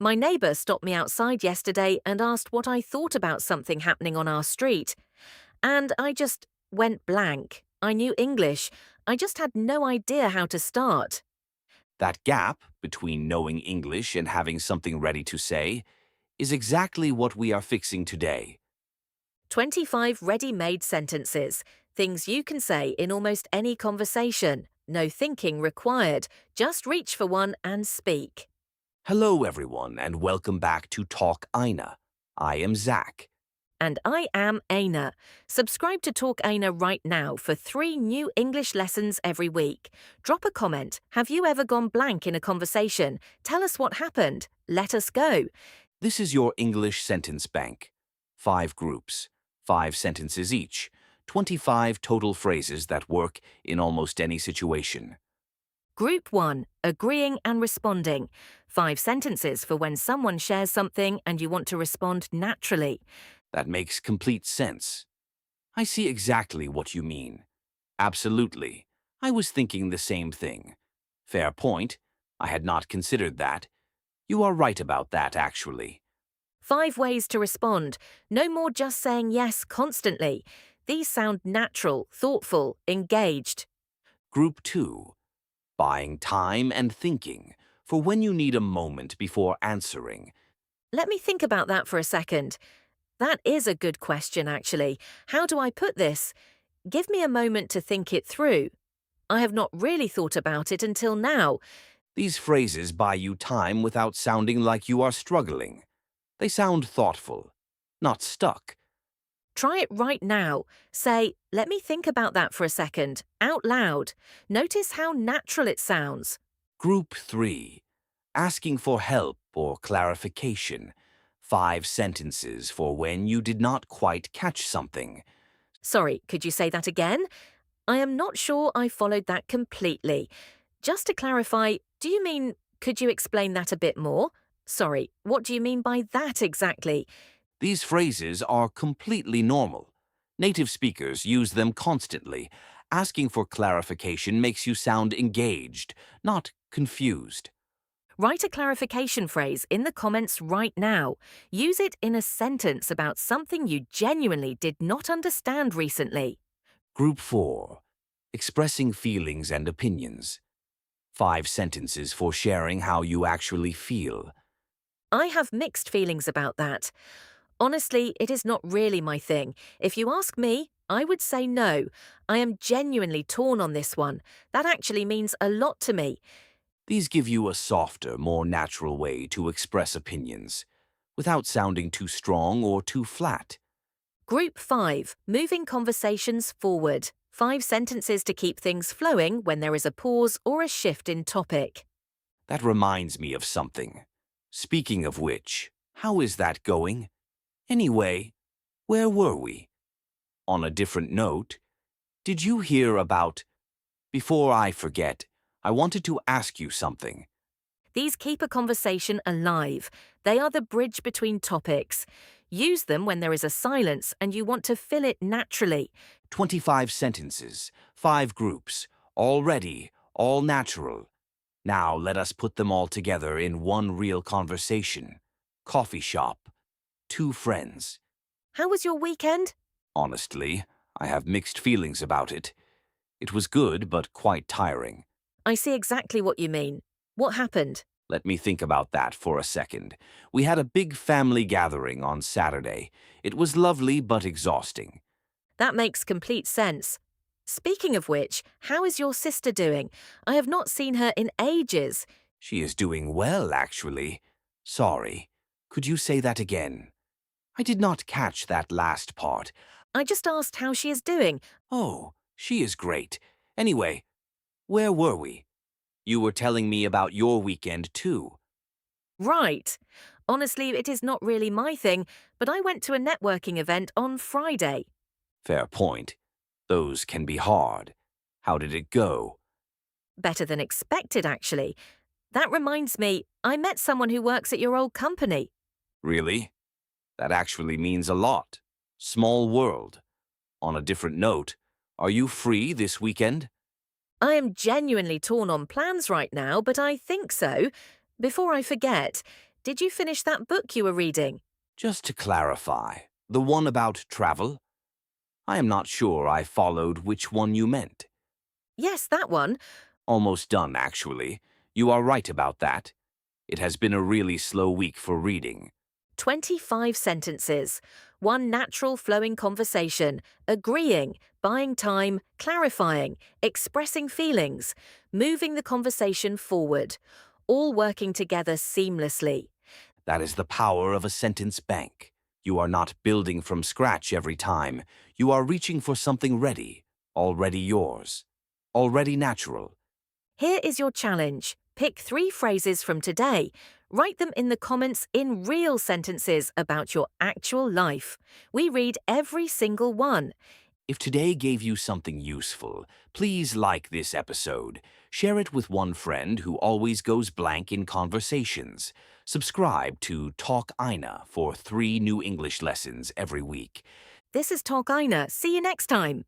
My neighbour stopped me outside yesterday and asked what I thought about something happening on our street. And I just went blank. I knew English. I just had no idea how to start. That gap between knowing English and having something ready to say is exactly what we are fixing today. 25 ready-made sentences. Things you can say in almost any conversation. No thinking required. Just reach for one and speak. Hello, everyone, and welcome back to Talk Eyna. I am Zack. And I am Eyna. Subscribe to Talk Eyna right now for 3 new English lessons every week. Drop a comment. Have you ever gone blank in a conversation? Tell us what happened. Let us go. This is your English sentence bank. 5 groups, 5 sentences each, 25 total phrases that work in almost any situation. Group 1. Agreeing and responding. 5 sentences for when someone shares something and you want to respond naturally. That makes complete sense. I see exactly what you mean. Absolutely. I was thinking the same thing. Fair point. I had not considered that. You are right about that, actually. 5 ways to respond. No more just saying yes constantly. These sound natural, thoughtful, engaged. Group 2. Buying time and thinking for when you need a moment before answering. Let me think about that for a second. That is a good question, actually. How do I put this? Give me a moment to think it through. I have not really thought about it until now. These phrases buy you time without sounding like you are struggling. They sound thoughtful, not stuck. Try it right now. Say, let me think about that for a second, out loud. Notice how natural it sounds. Group 3. Asking for help or clarification. 5 sentences for when you did not quite catch something. Sorry, could you say that again? I am not sure I followed that completely. Just to clarify, do you mean, could you explain that a bit more? Sorry, what do you mean by that exactly? These phrases are completely normal. Native speakers use them constantly. Asking for clarification makes you sound engaged, not confused. Write a clarification phrase in the comments right now. Use it in a sentence about something you genuinely did not understand recently. Group 4. Expressing feelings and opinions. 5 sentences for sharing how you actually feel. I have mixed feelings about that. Honestly, it is not really my thing. If you ask me, I would say no. I am genuinely torn on this one. That actually means a lot to me. These give you a softer, more natural way to express opinions, without sounding too strong or too flat. Group 5. Moving conversations forward. 5 sentences to keep things flowing when there is a pause or a shift in topic. That reminds me of something. Speaking of which, how is that going? Anyway, where were we? On a different note, did you hear about... Before I forget, I wanted to ask you something. These keep a conversation alive. They are the bridge between topics. Use them when there is a silence and you want to fill it naturally. 25 sentences, 5 groups, all ready, all natural. Now let us put them all together in one real conversation. Coffee shop. 2 friends. How was your weekend? Honestly, I have mixed feelings about it. It was good, but quite tiring. I see exactly what you mean. What happened? Let me think about that for a second. We had a big family gathering on Saturday. It was lovely but exhausting. That makes complete sense. Speaking of which, how is your sister doing? I have not seen her in ages. She is doing well, actually. Sorry. Could you say that again? I did not catch that last part. I just asked how she is doing. Oh, she is great. Anyway, where were we? You were telling me about your weekend, too. Right. Honestly, it is not really my thing, but I went to a networking event on Friday. Fair point. Those can be hard. How did it go? Better than expected, actually. That reminds me, I met someone who works at your old company. Really? That actually means a lot. Small world. On a different note, are you free this weekend? I am genuinely torn on plans right now, but I think so. Before I forget, Did you finish that book you were reading? Just to clarify, the one about travel? I am not sure I followed which one you meant. Yes, that one. Almost done, actually. You are right about that. It has been a really slow week for reading. 25 sentences. One natural flowing conversation. Agreeing, buying time, clarifying, expressing feelings, moving the conversation forward. All working together seamlessly. That is the power of a sentence bank. You are not building from scratch every time. You are reaching for something ready, already yours, already natural. Here is your challenge. Pick 3 phrases from today. Write them in the comments in real sentences about your actual life. We read every single one. If today gave you something useful, please like this episode. Share it with one friend who always goes blank in conversations. Subscribe to Talk Eyna for 3 new English lessons every week. This is Talk Eyna. See you next time.